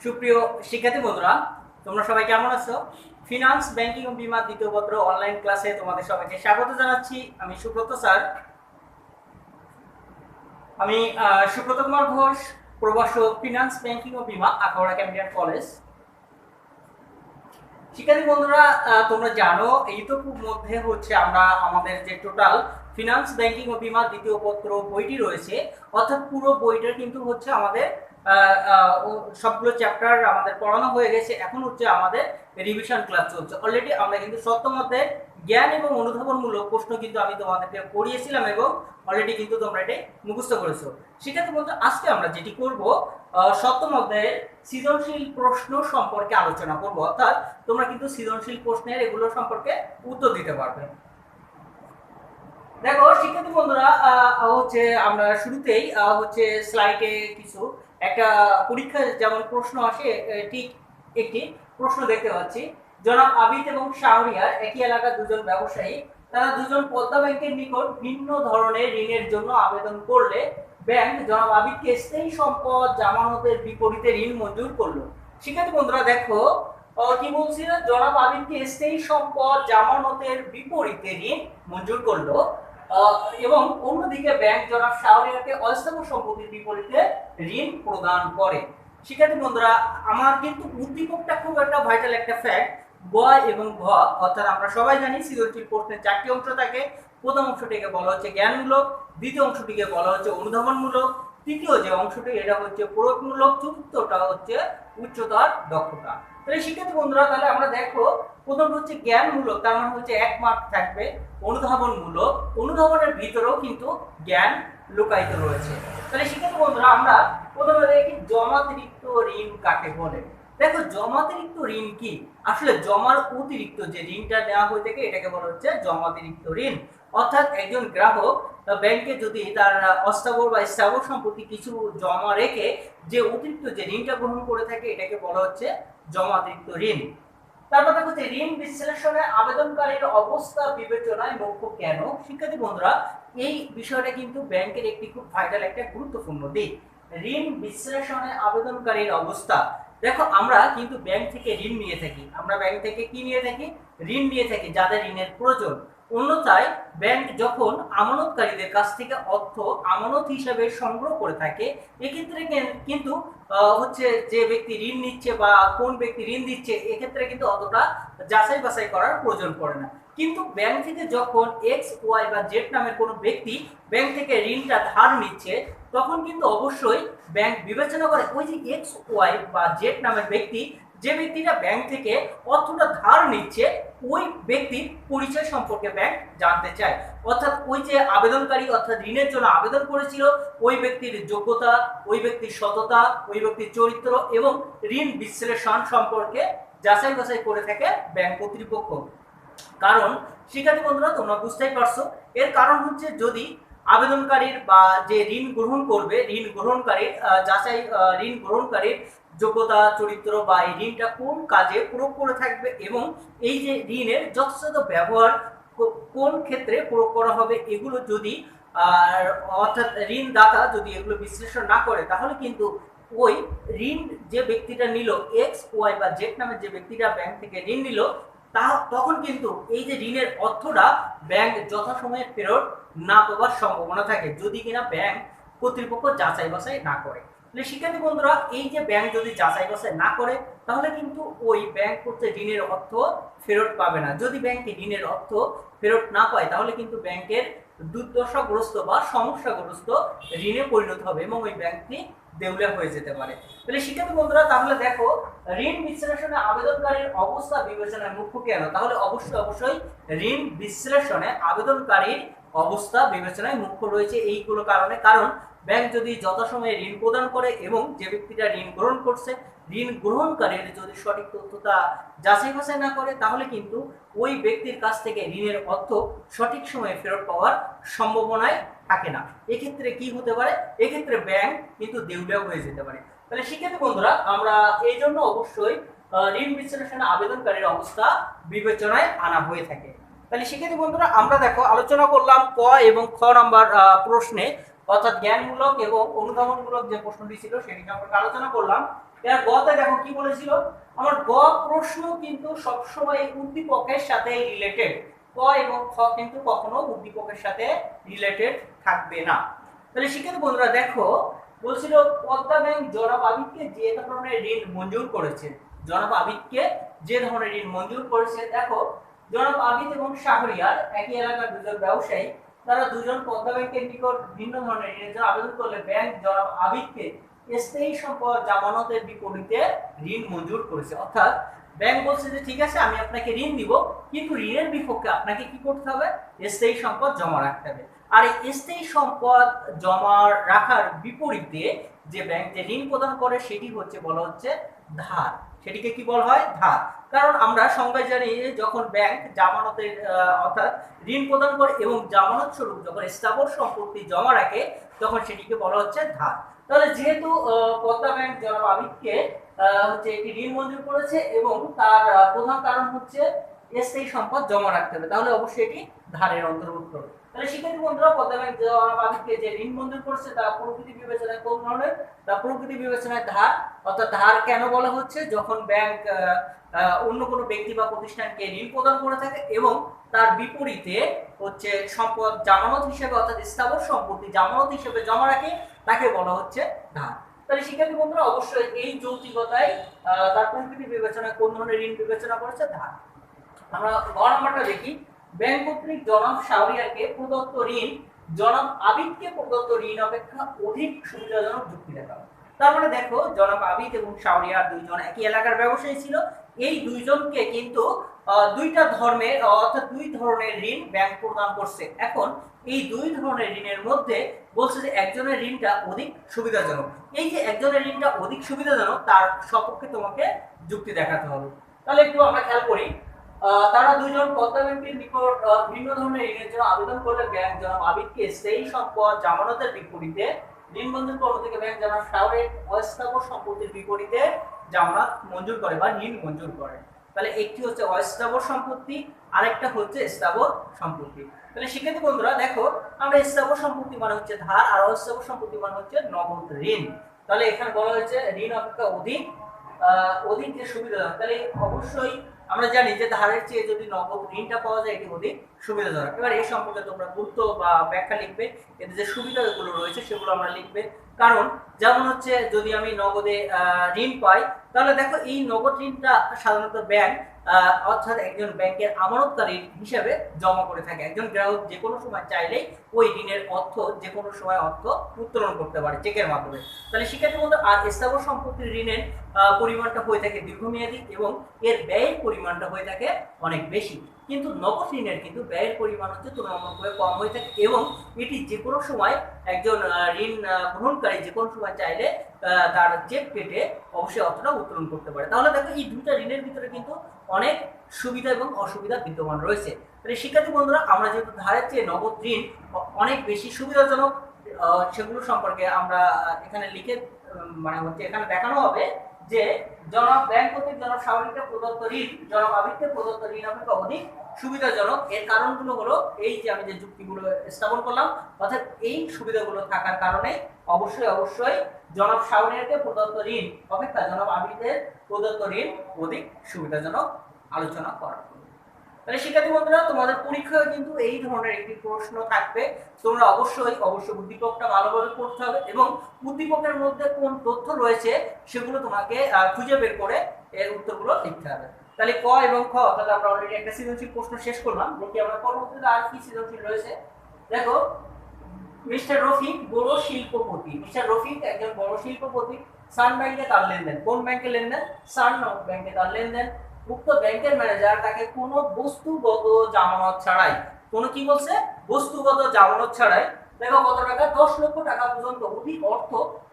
সুপ্রিয় শিক্ষার্থী বন্ধুরা, তোমরা সবাই কেমন আছো? ফিনান্স ব্যাংকিং ও বীমা দ্বিতীয় পত্র অনলাইন ক্লাসে তোমাদের সবাইকে স্বাগত জানাচ্ছি। আমি সুব্রত স্যার। আমি সুব্রত কুমার ঘোষ, প্রভাষক, ফিনান্স ব্যাংকিং ও বীমা, আখাউড়া ক্যাম্বিয়ান কলেজ। শিক্ষার্থী বন্ধুরা, তোমরা জানো এইটুকুর মধ্যে হচ্ছে আমরা আমাদের যে টোটাল ফিনান্স ব্যাংকিং ও বীমা দ্বিতীয় পত্র বইটি রয়েছে, অর্থাৎ পুরো বইটার কিন্তু হচ্ছে আমাদের সবগুলো চ্যাপ্টার আমাদের পড়ানো হয়ে গেছে। এখন হচ্ছে আমাদের রিভিশন ক্লাস চলছে। অলরেডি আমরা কিন্তু সপ্তম অধ্যায়ের জ্ঞান এবং অনুধাবনমূলক প্রশ্ন কিন্তু আমি তোমাদেরকে পড়িয়েছিলাম এবং অলরেডি কিন্তু তোমরা এটি মুখস্থ করেছো। সেক্ষেত্রে বলতে আজকে আমরা যেটি করব, সপ্তম অধ্যায়ের সৃজনশীল প্রশ্ন সম্পর্কে আলোচনা করব, অর্থাৎ তোমরা কিন্তু সৃজনশীল প্রশ্নের এগুলো সম্পর্কে উত্তর দিতে পারবে। দেখো শিক্ষার্থী বন্ধুরা, হচ্ছে আমরা শুরুতেই হচ্ছে স্লাইডে কিছু একটা পরীক্ষা যেমন প্রশ্ন আসে, ঠিক একটি প্রশ্ন দেখতে পাচ্ছি। জনাব আবিদ এবং শাহরিয়ার একই এলাকার দুজন ব্যবসায়ী, তারা দুজন পদ্মা ব্যাংকের নিকট ভিন্ন ধরনের ঋণের জন্য আবেদন করলে ব্যাংক জনাব আবিদকে স্থায়ী সম্পদ জামানতের বিপরীতে ঋণ মঞ্জুর করলো। শিক্ষার্থী বন্ধুরা দেখো, কি বলছিল, জনাব আবিদকে স্থায়ী সম্পদ জামানতের বিপরীতে ঋণ মঞ্জুর করলো এবং অন্যদিকে ব্যাংক জনাব শাহরিয়ারকে অস্থায়ী সম্পত্তির বিপরীতে ঋণ প্রদান করে। শিক্ষার্থী বন্ধুরা, আমার কিন্তু উদ্দীপকটা খুব একটা ভাইটাল একটা ফ্যাক্ট। গ এবং ঘ, অর্থাৎ আমরা সবাই জানি সৃজনশীল প্রশ্নের চারটি অংশ থাকে। প্রথম অংশটিকে বলা হচ্ছে জ্ঞানমূলক, দ্বিতীয় অংশটিকে বলা হচ্ছে অনুধাবনমূলক, তৃতীয় যে অংশটি এটা হচ্ছে প্রয়োগমূলক, চতুর্থটা হচ্ছে উচ্চতর দক্ষতা। তাহলে শিক্ষার্থী বন্ধুরা, তাহলে আমরা দেখো প্রথম হচ্ছে জ্ঞানমূলক, তার মানে হচ্ছে 1 মার্ক থাকবে। অনুধাবনমূলক, অনুধাবনের ভিতরেও কিন্তু জ্ঞান লুকায়িত রয়েছে। তাহলে শিক্ষার্থী বন্ধুরা, আমরা প্রথমে দেখি জমাতিরিক্ত ঋণ কাকে বলে। দেখো জমাতিরিক্ত ঋণ কি? আসলে জমার অতিরিক্ত যে ঋণটা নেওয়া হয়ে থাকে এটাকে বলা হচ্ছে জমাতিরিক্ত ঋণ। অর্থাৎ একজন গ্রাহক ব্যাংকে যদি তার অস্থাবর বা স্থাবর সম্পত্তি কিছু জমা রেখে যে অতিরিক্ত যে ঋণটা গ্রহণ করে থাকে এটাকে বলা হচ্ছে জমাতিরিক্ত ঋণ। তারপর দেখো যে ঋণ বিশ্লেষণে আবেদনকারীর অবস্থা বিবেচনায় মুখ্য কেন। শিক্ষার্থী বন্ধুরা, এই বিষয়টা কিন্তু ব্যাংকের একটি খুব ভাইটাল একটা গুরুত্বপূর্ণ দিক। ঋণ বিশ্লেষণে আবেদনকারীর অবস্থা। দেখো আমরা কিন্তু ব্যাংক থেকে ঋণ নিয়ে থাকি, আমরা ব্যাংক থেকে কি নিয়ে থাকি? ঋণ নিয়ে থাকি যাদের ঋণের প্রয়োজন। অন্যথায় ব্যাংক যখন আমানতকারীদের কাছ থেকে অর্থ আমানত হিসাবে সংগ্রহ করে থাকে, এক্ষেত্রে কিন্তু হচ্ছে যে ব্যক্তি ঋণ নিচ্ছে বা কোন ব্যক্তি ঋণ দিচ্ছে এক্ষেত্রে কিন্তু অতটা যাচাই বাছাই করার প্রয়োজন পড়ে না। কিন্তু ব্যাংক থেকে যখন এক্স ওয়াই বা জেড নামের কোনো ব্যক্তি ব্যাংক থেকে ঋণটা ধার নিচ্ছে, তখন কিন্তু অবশ্যই ব্যাংক বিবেচনা করে ওই যে এক্স ওয়াই বা জেড নামের ব্যক্তি, যে ব্যক্তিটা ব্যাংক থেকে অর্থটা ধার নিচ্ছে, ওই ব্যক্তির পরিচয় সম্পর্কে ব্যাংক জানতে চায়। অর্থাৎ ওই যে আবেদনকারী অর্থাৎ ঋণের জন্য আবেদন করেছিল, ওই ব্যক্তির যোগ্যতা, ওই ব্যক্তির সততা, ওই ব্যক্তির চরিত্র এবং ঋণ বিশ্লেষণ সম্পর্কে যাচাই বাছাই করে থাকে ব্যাংক কর্তৃপক্ষ। কারণ শিক্ষার্থী বন্ধুরা, তোমরা বুঝতেই পারছো, এর কারণ হচ্ছে যদি আবেদনকারীর বা যে ঋণ গ্রহণ করবে ঋণ গ্রহণকারীর যাচাই, ঋণ গ্রহণকারীর যোগ্যতা, চরিত্র বা এই ঋণটা কোন কাজে প্রয়োগ করে থাকবে এবং এই যে ঋণের যথাযথ ব্যবহার কোন ক্ষেত্রে প্রয়োগ করা হবে, এগুলো যদি অর্থাৎ ঋণদাতা যদি এগুলো বিশ্লেষণ না করে, তাহলে কিন্তু ওই ঋণ যে ব্যক্তিটা নিল, এক্স ওয়াই বা জেড নামের যে ব্যক্তিটা ব্যাংক থেকে ঋণ নিল, তখন কিন্তু এই যে ঋণের অর্থটা ব্যাংক যথাসময়ে ফেরত না পাওয়ার সম্ভাবনা থাকে যদি কিনা ব্যাংক কর্তৃপক্ষ যাচাই বাছাই না করে। শিক্ষার্থী বন্ধুরা, এই যে ব্যাংক যদি যাচাই বাছাই না করে, তাহলে কিন্তু ওই ব্যাংক করতে ঋণের অর্থ ফেরত পাবে না। যদি ব্যাংকে ঋণের অর্থ ফেরত না পায়, তাহলে কিন্তু ব্যাংকের দুর্দশাগ্রস্ত বা সমস্যাগ্রস্ত ঋণে পরিণত হবে এবং ওই ব্যাংকটি দেউলিয়া হয়ে যেতে পারে। তাহলে শিক্ষার্থী বন্ধুরা, তাহলে দেখো ঋণ বিশ্লেষণে আবেদনকারীর অবস্থা বিবেচনায় মুখ্য কেন, তাহলে অবশ্যই ঋণ বিশ্লেষণে আবেদনকারীর অবস্থা বিবেচনায় মুখ্য রয়েছে এইগুলো কারণে। কারণ ব্যাংক যদি যথাসময়ে ঋণ প্রদান করে এবং যে ব্যক্তিটা ঋণ গ্রহণ করছে, ঋণ গ্রহণকারীর যদি সঠিক তথ্যটা যাচাই বাছাই না করে, তাহলে কিন্তু ওই ব্যক্তির কাছ থেকে ঋণের অর্থ সঠিক সময়ে ফেরত পাওয়ার সম্ভাবনায় থাকে না। এক্ষেত্রে কি হতে পারে? এক্ষেত্রে ব্যাংক কিন্তু দেউলিয়া হয়ে যেতে পারে। তাহলে শিক্ষার্থী বন্ধুরা, আমরা এই জন্য অবশ্যই ঋণ বিশ্লেষণে আবেদনকারীর অবস্থা বিবেচনায় আনা হয়ে থাকে। তাহলে শিক্ষার্থী বন্ধুরা, আমরা দেখো আলোচনা করলাম ক এবং খ নাম্বার প্রশ্নে অর্থাৎ জ্ঞানমূলক এবং অনুধাবনমূলক যে প্রশ্নটি ছিল সেটি সম্পর্কে আলোচনা করলাম। এর গতে দেখো কি বলেছিল, আমার গ প্রশ্ন কিন্তু সবসময় উদ্দীপকের সাথে রিলেটেড, ক এবং খ কিন্তু কখনো উদ্দীপকের সাথে রিলেটেড থাকবে না। তাহলে শিক্ষার্থী বন্ধুরা দেখো বলছিল পদ্মা ব্যাংক জনাব আবিদকে যে ধরনের ঋণ মঞ্জুর করেছে, জনাব আবিদকে যে ধরনের ঋণ মঞ্জুর করেছে, দেখো জনাব আবিদ এবং শাহরিয়ার একই এলাকার দুজন ব্যবসায়ী, তারা দুজন পদ্মা ব্যাংকের নিকট ভিন্ন ধরনের ঋণের জন্য আবেদন করলে ব্যাংক জনাব আবিদকে স্থায়ী সম্পদ জামানতের বিপরীতে ঋণ মঞ্জুর করেছে। অর্থাৎ ব্যাংক বলছে যে ঠিক আছে আমি আপনাকে ঋণ দিব, কিন্তু ঋণের বিপক্ষে আপনাকে কি করতে হবে, স্থায়ী সম্পদ জমা রাখতে হবে। আর এই স্থায়ী সম্পদ জমা রাখার বিপরীতে যে ব্যাংক যে ঋণ প্রদান করে সেটি হচ্ছে বলা হচ্ছে ধার, সেটিকে কি বলা হয়, ধার। কারণ আমরা সংজ্ঞায় জানি যখন ব্যাংক জামানতের অর্থাৎ ঋণ প্রদান করে এবং জামানত স্বরূপ যখন স্থাবর সম্পত্তি জমা রাখে তখন সেটিকে বলা হচ্ছে ধার। তাহলে যেহেতু পদ্মা ব্যাংক জনাব আবিদকে হচ্ছে একটি ঋণ মঞ্জুর করেছে এবং তার প্রধান কারণ হচ্ছে স্থায়ী সম্পদ জমা রাখতে হবে, তাহলে অবশ্যই এটি ধারের অন্তর্ভুক্ত। তাহলে শিক্ষার্থী বন্ধুরা পদ্মা ব্যাংক জনাব আবিদকে যে ঋণ মঞ্জুর করেছে তা প্রকৃতি বিবেচনায় কোন ধরনের, তা প্রকৃতি বিবেচনায় ধার। অর্থাৎ ধার কেন বলা হচ্ছে, যখন ব্যাংক অন্য কোনো ব্যক্তি বা প্রতিষ্ঠানকে ঋণ প্রদান করে থাকে এবং তার বিপরীতে হচ্ছে সম্পদ জামানত হিসেবে অর্থাৎ স্থাবর সম্পত্তি জামানত হিসেবে জমা রাখে, তাকে বলা হচ্ছে ধার। তাহলে শিক্ষার্থী বন্ধুরা অবশ্যই এই যৌক্তিকতায় তার প্রকৃতি বিবেচনায় কোন ধরনের ঋণ বিবেচনা করেছে, ধার। আমরা গ নাম্বারটা দেখি, ব্যাংক কর্তৃক জনাব শাহরিয়ারকে প্রদত্ত ঋণ জনাব আবিদকে প্রদত্ত ঋণ অপেক্ষা অধিক সুবিধাজনক যুক্তি দেখাও। তার মানে দেখো জনাব আবিদ এবং শাহরিয়ার দুইজন একই এলাকার ব্যবসায়ী ছিল, এই দুইজনকে কিন্তু দুইটা ধর্মের অর্থাৎ দুই ধরনের ঋণ ব্যাংক প্রদান করছে। এখন এই দুই ধরনের ঋণের মধ্যে বলছে যে একজনের ঋণটা অধিক সুবিধাজনক, এই যে একজনের ঋণটা অধিক সুবিধাজনক তার সপক্ষে তোমাকে যুক্তি দেখাতে হবে। তাহলে একটু আমরা খেয়াল করি, তারা দুইজন পদ্মা ব্যাংকের নিকট ভিন্ন ধরনের ঋণের জন্য আবেদন করলে ব্যাংক জনাব আবিদকে সেই সম্পদ জামানতের বিপরীতে ঋণ মঞ্জুর করে, থেকে ব্যাংক জনাব শাহরিয়ার অস্থাবর সম্পত্তির বিপরীতে জামানত মঞ্জুর করে বা ঋণ মঞ্জুর করে। তাহলে একটি হচ্ছে অস্থাবর সম্পত্তি, আরেকটা হচ্ছে স্থাবর সম্পত্তি। তাহলে শিক্ষার্থী বন্ধুরা দেখো আমরা স্থাবর সম্পত্তি মানে হচ্ছে ধার আর অস্থাবর সম্পত্তি মানে হচ্ছে নগদ ঋণ। তাহলে এখানে বলা হয়েছে ঋণ অপেক্ষা অধিক যে সুবিধা, তাহলে অবশ্যই আমরা জানি যে ধারের চেয়ে যদি নগদ ঋণটা পাওয়া যায় এটি অধিক সুবিধাজনক। এবার এই সম্পর্কে তোমরা গুরুত্ব বা ব্যাখ্যা লিখবে, এতে যে সুবিধাগুলো রয়েছে সেগুলো আমরা লিখবে। কারণ যেমন হচ্ছে যদি আমি নগদে ঋণ পাই তাহলে দেখো এই নগদ ঋণটা সাধারণত ব্যাংক অর্থাৎ একজন ব্যাংকের আমানতকারী হিসেবে জমা করে থাকে। একজন গ্রাহক যে কোনো সময় চাইলেই ওই ঋণের অর্থ যে কোনো সময় অর্থ উত্তোলন করতে পারে চেকের মাধ্যমে। তাহলে শিক্ষার্থী বন্ধু আর স্থাবর সম্পত্তির ঋণের পরিমাণটা হয়ে থাকে দীর্ঘমেয়াদী এবং এর ব্যয়ের পরিমাণটা হয়ে থাকে অনেক বেশি, কিন্তু নগদ ঋণের কিন্তু ব্যয়ের পরিমাণ হচ্ছে তুলনামূলকভাবে কম হয়ে থাকে এবং এটি যে কোনো সময় একজন ঋণ গ্রহণকারী যে কোনো সময় চাইলে তার চেক কেটে অবশ্যই অর্থটা উত্তোলন করতে পারে। তাহলে দেখো এই দুইটা ঋণের ভিতরে কিন্তু অনেক সুবিধা এবং অসুবিধা বিদ্যমান রয়েছে। তাহলে শিক্ষার্থী বন্ধুরা আমরা যেহেতু ধারের চেয়ে নগদ ঋণ অনেক বেশি সুবিধাজনক, সেগুলো সম্পর্কে আমরা এখানে লিখে মানে হচ্ছে এখানে দেখানো হবে যে জনাব ব্যাংক কর্তৃক জনাব শাহরিয়ারকে প্রদত্ত ঋণ জনাব আবিদকে প্রদত্ত ঋণ অপেক্ষা অধিক সুবিধাজনক। এর কারণগুলো হলো এই যে আমি যে যুক্তিগুলো স্থাপন করলাম, অর্থাৎ এই সুবিধাগুলো থাকার কারণে অবশ্যই জনাব শাহরিয়ারকে প্রদত্ত ঋণ অপেক্ষা জনাব আবিদের প্রদত্ত ঋণ অধিক সুবিধাজনক আলোচনা করা। তাহলে শিক্ষার্থী বন্ধুরা তোমাদের পরীক্ষায় কিন্তু এই ধরনের একটি প্রশ্ন থাকবে, তোমরা অবশ্যই উদ্দীপকটা ভালোভাবে পড়তে হবে এবং উদ্দীপকের মধ্যে কোন তথ্য রয়েছে সেগুলো তোমাকে খুঁজে বের করে এর উত্তরগুলো লিখতে হবে। তাহলে ক এবং খ, তাহলে আমরা অলরেডি একটা সৃজনশীল প্রশ্ন শেষ করলাম, দেখি আমরা পরবর্তীতে আর কি সৃজনশীল রয়েছে। দেখো মিস্টার রফিক বড় শিল্পপতি, মিস্টার রফিক একজন বড় শিল্পপতি, সান ব্যাংকে তার লেনদেন, কোন ব্যাংকে লেনদেন, সান ব্যাংকে তার লেনদেন। উক্ত ব্যাংকের ম্যানেজার তাকে কোনো বস্তুগত জামানত ছাড়াই, কোনো কি বলছে, বস্তুগত জামানত ছাড়াই দেখো কত টাকা, 10 লক্ষ টাকা পর্যন্ত অধিক অর্থ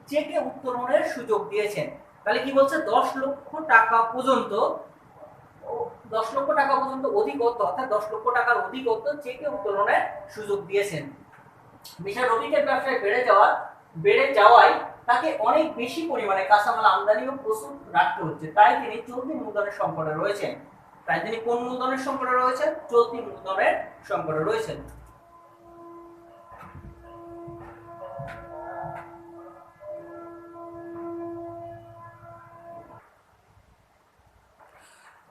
চেকে উত্তোলনের সুযোগ দিয়েছেন। তাহলে কি বলছে, 10 লক্ষ টাকা পর্যন্ত অধিক অর্থ অর্থাৎ 10 লক্ষ টাকার অধিক অর্থ চেকে উত্তোলনের সুযোগ দিয়েছেন। মিস্টার রফিকের ব্যবসায় বেড়ে যাওয়ায় তাকে অনেক বেশি পরিমাণে কাঁচামাল আমদানি ও প্রস্তুত রাখতে হচ্ছে, তাই তিনি চলতি মূলধনের সংকটে রয়েছেন। তাই তিনি কোন মূলধনের সংকটে রয়েছেন, চলতি মূলধনের সংকটে রয়েছেন।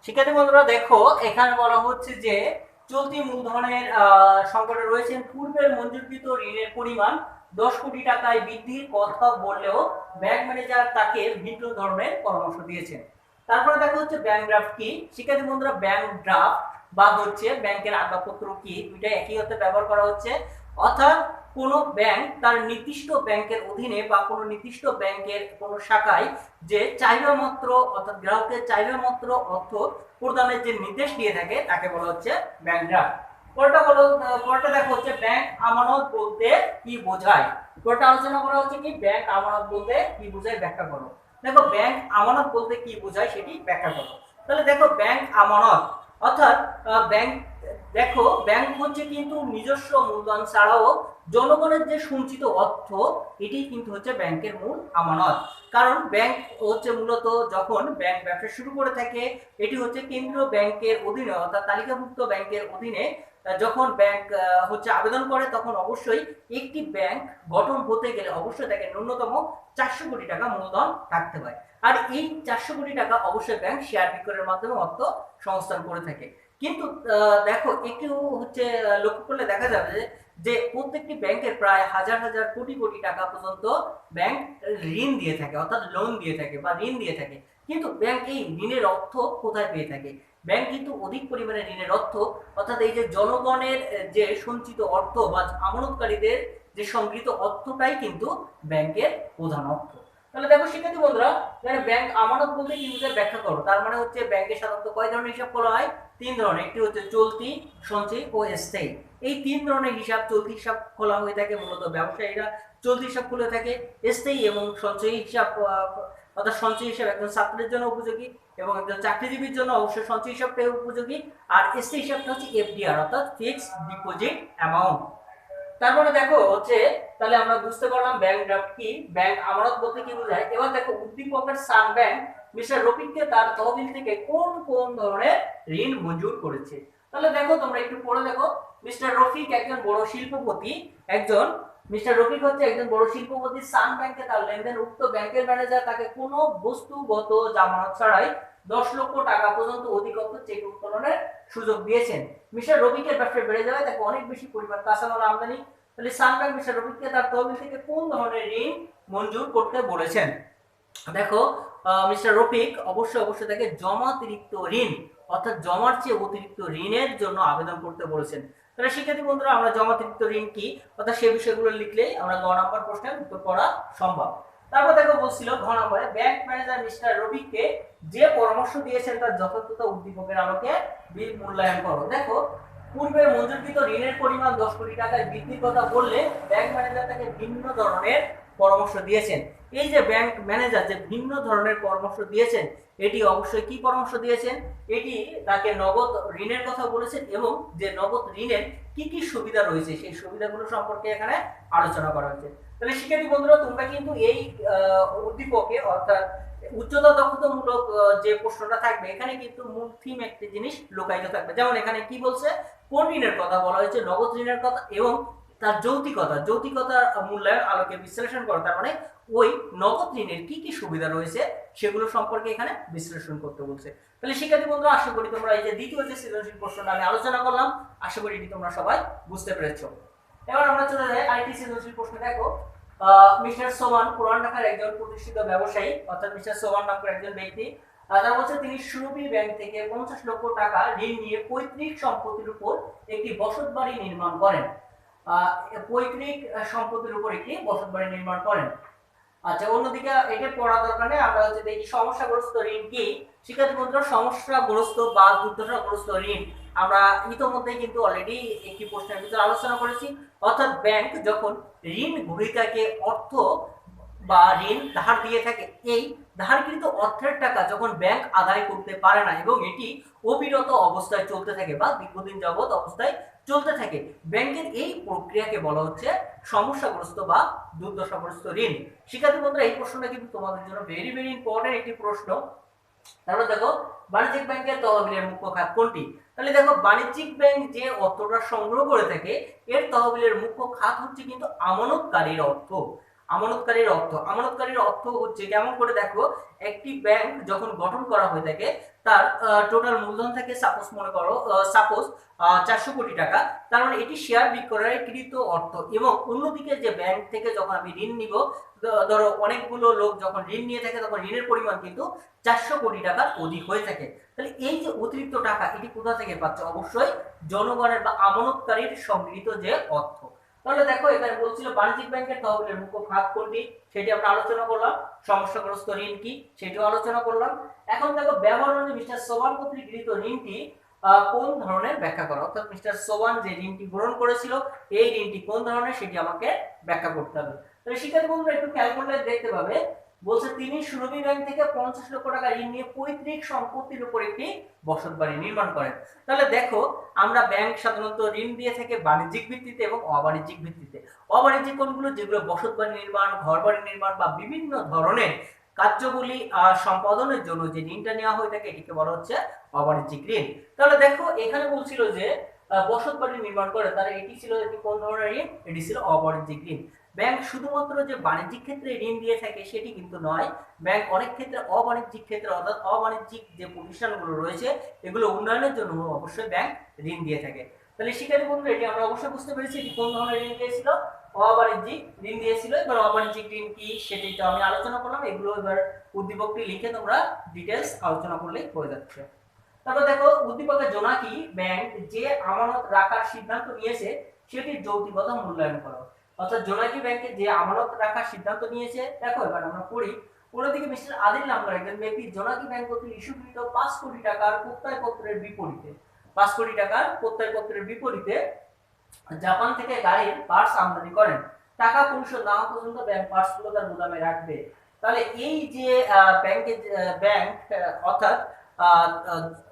শিক্ষার্থী বন্ধুরা দেখো, এখানে বলা হচ্ছে যে চলতি মূলধনের সংকটে রয়েছেন, পূর্বের মঞ্জুরকৃত ঋণের পরিমাণ 10 কোটি টাকায় বৃদ্ধির কথা বললেও ব্যাংক ম্যানেজার তাকে ভিন্ন ধরনের পরামর্শ দিয়েছেন। তারপরে দেখো হচ্ছে ব্যাংক ড্রাফট কি। শিক্ষার্থী বন্ধুরা, ব্যাংক ড্রাফট বা হচ্ছে ব্যাংকের আজ্ঞাপত্র কি, দুইটা একই হতে ব্যবহার করা হচ্ছে। অর্থাৎ কোন ব্যাংক তার নির্দিষ্ট ব্যাংকের অধীনে বা কোন নির্দিষ্ট ব্যাংকের কোন শাখায় যে চাহিদা মাত্র অর্থাৎ গ্রাহকের চাহিদা মাত্র অর্থ প্রদানের যে নির্দেশ দিয়ে থাকে তাকে বলা হচ্ছে ব্যাংক ড্রাফট। পরেরটা দেখো হচ্ছে ব্যাংক আমানত বলতে কি বোঝায়। পরেরটা আলোচনা করা হচ্ছে কি ব্যাংক আমানত বলতে কি বোঝায়, ব্যাখ্যা করো। দেখো ব্যাংক আমানত বলতে কি বোঝায় সেটি ব্যাখ্যা করো। তাহলে দেখো ব্যাংক আমানত অর্থাৎ ব্যাংক, দেখো ব্যাংক হচ্ছে কিন্তু নিজস্ব মূলধন ছাড়াও জনগণের যে সঞ্চিত অর্থ, এটি কিন্তু হচ্ছে ব্যাংকের মূল আমানত। কারণ ব্যাংক হচ্ছে মূলত যখন ব্যাংক ব্যবসা শুরু করে থাকে, এটি হচ্ছে কেন্দ্রীয় ব্যাংকের অধীনে অর্থাৎ তালিকাভুক্ত ব্যাংকের অধীনে যখন ব্যাংক হচ্ছে আবেদন করে, তখন অবশ্যই একটি ব্যাংক গঠন হতে গেলে অবশ্যই তাকে ন্যূনতম 400 কোটি টাকা মূলধন থাকতে হয়। আর এই 400 কোটি টাকা অবশ্যই ব্যাংক শেয়ার বিক্রয়ের মাধ্যমে অর্থ সংস্থান করে থাকে। কিন্তু দেখো একটু হচ্ছে লক্ষ্য করলে দেখা যাবে যে প্রত্যেকটি ব্যাংকের প্রায় হাজার হাজার কোটি কোটি টাকা পর্যন্ত ব্যাংক ঋণ দিয়ে থাকে অর্থাৎ লোন দিয়ে থাকে বা ঋণ দিয়ে থাকে। কিন্তু ব্যাংক এই ঋণের অর্থ কোথায় পেয়ে থাকে? ব্যাংক কিন্তু অধিক পরিমাণে ঋণের অর্থ অর্থাৎ এই যে জনগণের যে সঞ্চিত অর্থ বা আমানতকারীদের যে সংগৃহীত অর্থটাই কিন্তু ব্যাংকের প্রধান অর্থ। তাহলে দেখো শিক্ষার্থী বন্ধুরা, ব্যাংক আমানত বলতে কি বোঝায় ব্যাখ্যা করো। তার মানে হচ্ছে ব্যাংকে সাধারণত কয় ধরনের হিসাব খোলা হয়? 3 ধরনের। একটি হচ্ছে চলতি, সঞ্চয়ী ও স্থায়ী। এই 3 ধরনের হিসাব, চলতি হিসাব খোলা হয়ে থাকে মূলত ব্যবসায়ীরা চলতি হিসাব খুলে থাকে। স্থায়ী এবং সঞ্চয়ী হিসাব অর্থাৎ সঞ্চয়ী হিসাব একজন ছাত্রের জন্য উপযোগী এবং একজন চাকরিজীবীর জন্য অবশ্যই সঞ্চয় হিসাবটাই উপযোগী। আর স্থায়ী হিসাবটা হচ্ছে এফডিআর অর্থাৎ ফিক্সড ডিপোজিট অ্যামাউন্ট। তারপরে দেখো হচ্ছে, তাহলে আমরা বুঝতে পারলাম ব্যাংক ড্রাফট কি, ব্যাংক আমানত বলতে কি বোঝায়। এবার দেখো উদ্দীপকের সান ব্যাংক মিস্টার রফিককে তার তহবিল থেকে কোন কোন ধরনের ঋণ মঞ্জুর করেছে। তাহলে দেখো তোমরা একটু পড়ে দেখো। মিস্টার রফিক একজন বড় শিল্পপতি, মিস্টার রফিক হচ্ছে একজন বড় শিল্পপতি। সান ব্যাংকে তার লেনদেন, উক্ত ব্যাংকের ম্যানেজার তাকে কোনো বস্তুগত জামানত ছাড়াই 10 লক্ষ টাকা পর্যন্ত অধিকত্ব চেক উত্তোলনের সুযোগ দিয়েছেন। মিস্টার রফিকের ব্যবসা বেড়ে যাওয়ায় তাকে অনেক বেশি পরিমাণ কাঁচামাল আমদানি। তাহলে সান ব্যাংক মিস্টার রফিককে তার তহবিল থেকে কোন ধরনের ঋণ মঞ্জুর করতে বলেছেন? দেখো মিস্টার রফিক অবশ্যই তাকে জমাতিরিক্ত ঋণ অর্থাৎ জমার চেয়ে অতিরিক্ত ঋণের জন্য আবেদন করতে বলেছেন। তাহলে শিক্ষার্থী বন্ধুরা, আমরা জমাতিরিক্ত ঋণ কি অর্থাৎ সেই বিষয়গুলো লিখলেই আমরা 9 নম্বর প্রশ্নের উত্তর করা সম্ভব। তারপর দেখো বলছিল ঘ নম্বরে ব্যাংক ম্যানেজার মিস্টার রফিককে যে পরামর্শ দিয়েছেন তার যথাযথতা উদ্দীপকের আলোকে বিল মূল্যায়ন করো। দেখো পূর্বের মঞ্জুরকৃত ঋণের পরিমাণ 10 কোটি টাকায় বৃদ্ধির কথা বললে ব্যাংক ম্যানেজার তাকে ভিন্ন ধরনের পরামর্শ দিয়েছেন। এই যে ব্যাংক ম্যানেজার যে ভিন্ন ধরনের পরামর্শ দিয়েছেন, এটি অবশ্যই কি পরামর্শ দিয়েছেন? এটি তাকে নগদ ঋণের কথা বলেছেন এবং যে নগদ ঋণের কি কি সুবিধা রয়েছে সেই সুবিধাগুলো সম্পর্কে এখানে আলোচনা করা হয়েছে। তাহলে শিক্ষার্থী বন্ধুরা, তোমরা কিন্তু এই উদ্দীপকে অর্থাৎ উচ্চতা দক্ষতামূলক যে প্রশ্নটা থাকবে, এখানে কিন্তু মূল থিম একটি জিনিস লুকায়িত থাকবে। যেমন এখানে কি বলছে, কোন ঋণের কথা বলা হয়েছে? নগদ ঋণের কথা এবং তার যৌক্তিকতা মূল্যায়ন আলোকে বিশ্লেষণ করো। তার মানে ওই নগদ ঋণের কি কি সুবিধা রয়েছে সেগুলো সম্পর্কে এখানে বিশ্লেষণ করতে বলছে। তাহলে শিক্ষার্থী বন্ধুরা, আশা করি তোমরা এই যে দ্বিতীয় যে সৃজনশীল প্রশ্নটা আমি আলোচনা করলাম, আশা করি এটি তোমরা সবাই বুঝতে পেরেছো। এবার আমরা চলে যাই আরেকটি সৃজনশীল প্রশ্ন। দেখো মিস্টার সোমান পুরান ঢাকার একজন প্রতিষ্ঠিত ব্যবসায়ী অর্থাৎ মিস্টার সোমান নামক একজন ব্যক্তি। তারা বলছে তিনি সুরভি ব্যাংক থেকে 50 লক্ষ টাকা ঋণ নিয়ে পৈতৃক সম্পত্তির উপর একটি বসতবাড়ি নির্মাণ করেন। পৈতৃক সম্পত্তির উপর একটি বসতবাড়ি নির্মাণ করেন। আচ্ছা, অন্যদিকে এটা পড়া দরকার নেই, আমরা হচ্ছে দেখি সমস্যাগ্রস্ত ঋণ কি। শিক্ষার্থী বন্ধুরা, সমস্যাগ্রস্ত বা দুর্দশাগ্রস্ত ঋণ আমরা ইতোমধ্যে কিন্তু অলরেডি একটি প্রশ্নের ভিতরে আলোচনা করেছি। অর্থাৎ ব্যাংক যখন ঋণ গ্রহীতাকে অর্থ বা ঋণ ধার দিয়ে থাকে, এই ধারকৃত অর্থের টাকা যখন ব্যাংক আদায় করতে পারে না এবং এটি অবিরত অবস্থায় চলতে থাকে বা দীর্ঘদিন যাবত অবস্থায় চলতে থাকে, ব্যাংকের এই প্রক্রিয়াকে বলা হচ্ছে সমস্যাগ্রস্ত বা দুর্দশাগ্রস্ত ঋণ। শিক্ষার্থী বন্ধুরা, এই প্রশ্নটা কিন্তু তোমাদের জন্য ভেরি ভেরি ইম্পর্টেন্ট একটি প্রশ্ন। তাহলে দেখো বাণিজ্যিক ব্যাংকের তহবিলের মুখ্য খাত কোনটি? তাহলে দেখো বাণিজ্যিক ব্যাংক যে অর্থটা সংগ্রহ করে থাকে এর তহবিলের মুখ্য খাত হচ্ছে কিন্তু আমানতকারীর অর্থ। আমানতকারীর অর্থ হচ্ছে কেমন করে দেখো, একটি ব্যাংক যখন গঠন করা হয়ে থাকে তার টোটাল মূলধন থাকে সাপোজ মনে করো 400 কোটি টাকা, তার মানে এটি শেয়ার বিক্রয়কৃত অর্থ। এবং অন্যদিকে যে ব্যাংক থেকে যখন আমি ঋণ নিব, ধরো অনেকগুলো লোক যখন ঋণ নিয়ে থাকে তখন ঋণের পরিমাণ কিন্তু 400 কোটি টাকার অধিক হয়ে থাকে। তাহলে এই যে অতিরিক্ত টাকা এটি কোথা থেকে পাচ্ছে? অবশ্যই জনগণের বা আমানতকারীর সংগৃহীত যে অর্থ। তাহলে দেখো এখানে বলছিল বাণিজ্যিক ব্যাংকের তহবিলের মুখ্য খাত কোনটি, সেটি আমরা আলোচনা করলাম। সমস্যাগ্রস্ত ঋণ কি, সেটিও আলোচনা করলাম। এখন দেখো ব্যবহার অনুযায়ী মিস্টার সোবান কর্তৃক গৃহীত ঋণটি কোন ধরনের ব্যাখ্যা করা, অর্থাৎ মিস্টার সোবান যে ঋণটি গ্রহণ করেছিল এই ঋণটি কোন ধরনের সেটি আমাকে ব্যাখ্যা করতে হবে। তাহলে শিক্ষার্থী বন্ধুরা একটু খেয়াল করলে দেখতে পাবে, বলছে তিনি সুরভি ব্যাংক থেকে 50 লক্ষ টাকা ঋণ নিয়ে পৈতৃক সম্পত্তির উপর একটি বসত বাড়ি নির্মাণ করেন। তাহলে দেখো আমরা ব্যাংক সাধারণত ঋণ দিয়ে থাকে বাণিজ্যিক ভিত্তিতে এবং অবাণিজ্যিক ভিত্তিতে। অবাণিজ্যিক কোনগুলো? যেগুলো বসত বাড়ি নির্মাণ, ঘর বাড়ি নির্মাণ বা বিভিন্ন ধরনের কার্যগুলি সম্পাদনের জন্য যে ঋণটা নেওয়া হয়ে থাকে এটিকে বলা হচ্ছে অবাণিজ্যিক ঋণ। তাহলে দেখো এখানে বলছিল যে বসত বাড়ি নির্মাণ করে, তাহলে এটি ছিল এটি কোন ধরনের ঋণ? এটি ছিল অবাণিজ্যিক ঋণ। ব্যাংক শুধুমাত্র যে বাণিজ্যিক ক্ষেত্রে ঋণ দিয়ে থাকে সেটি কিন্তু নয়, ব্যাংক অনেক ক্ষেত্রে অবাণিজ্যিক ক্ষেত্রে অর্থাৎ অবাণিজ্যিক যে প্রতিষ্ঠানগুলো রয়েছে এগুলো উন্নয়নের জন্য অবশ্যই ব্যাংক ঋণ দিয়ে থাকে। তাহলে শিক্ষার্থী বন্ধুরা এটি আমরা অবশ্যই বুঝতে পেরেছি এটি কোন ধরনের ঋণ দিয়েছিল, অবাণিজ্যিক ঋণ দিয়েছিল। এবার অবাণিজ্যিক ঋণ কি সেটি তো আমি আলোচনা করলাম, এগুলো এবার উদ্দীপকটি লিখে তোমরা ডিটেইলস আলোচনা করলেই হয়ে যাচ্ছে। তারপর দেখো উদ্দীপকের জোনাকি ব্যাংক যে আমানত রাখার সিদ্ধান্ত নিয়েছে সেটির যৌক্তিকতা মূল্যায়ন করো। অর্থাৎ জোনাকি ব্যাংকে যে আমানত রাখার সিদ্ধান্ত নিয়েছে, দেখো এবার আমরা পড়ি। অন্যদিকে মিস্টার আদিল নামক একজন ব্যক্তি জোনাকি ব্যাংক কর্তৃক ইস্যুকৃত 5 কোটি টাকার প্রত্যয়পত্রের বিপরীতে 5 কোটি টাকার প্রত্যয়পত্রের বিপরীতে জাপান থেকে গাড়ির পার্টস আমদানি করেন। টাকা পরিশোধ না হওয়া পর্যন্ত ব্যাংক পার্টসগুলো তার গুদামে রাখবে। তাহলে এই যে ব্যাংক অর্থাৎ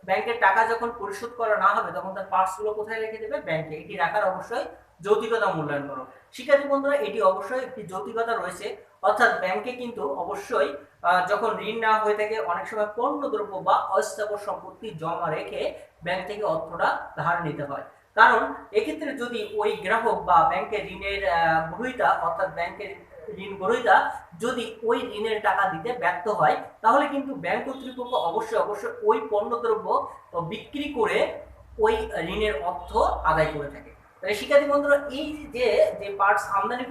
ব্যাংকের টাকা যখন পরিশোধ করা না হবে তখন তার পার্টসগুলো কোথায় রেখে দেবে? ব্যাংকে। এটি রাখার অবশ্যই যৌক্তিকতা মূল্যায়ন করো। শিক্ষার্থী বন্ধুরা এটি অবশ্যই একটি যৌক্তিকতা রয়েছে, অর্থাৎ ব্যাংকে কিন্তু অবশ্যই যখন ঋণ নেওয়া হয়ে থাকে অনেক সময় পণ্যদ্রব্য বা অস্থাবর সম্পত্তি জমা রেখে ব্যাংক থেকে অর্থটা ধার নিতে হয়। কারণ এক্ষেত্রে যদি ওই গ্রাহক বা ব্যাংকের ঋণের গ্রহীতা অর্থাৎ ব্যাংকের ঋণ গ্রহীতা যদি ওই ঋণের টাকা দিতে ব্যর্থ হয় তাহলে কিন্তু ব্যাংক কর্তৃপক্ষ অবশ্যই ওই পণ্যদ্রব্য বিক্রি করে ওই ঋণের অর্থ আদায় করে থাকে। তাহলে শিক্ষার্থী বন্ধুরা এই যে পার্টস আমদানি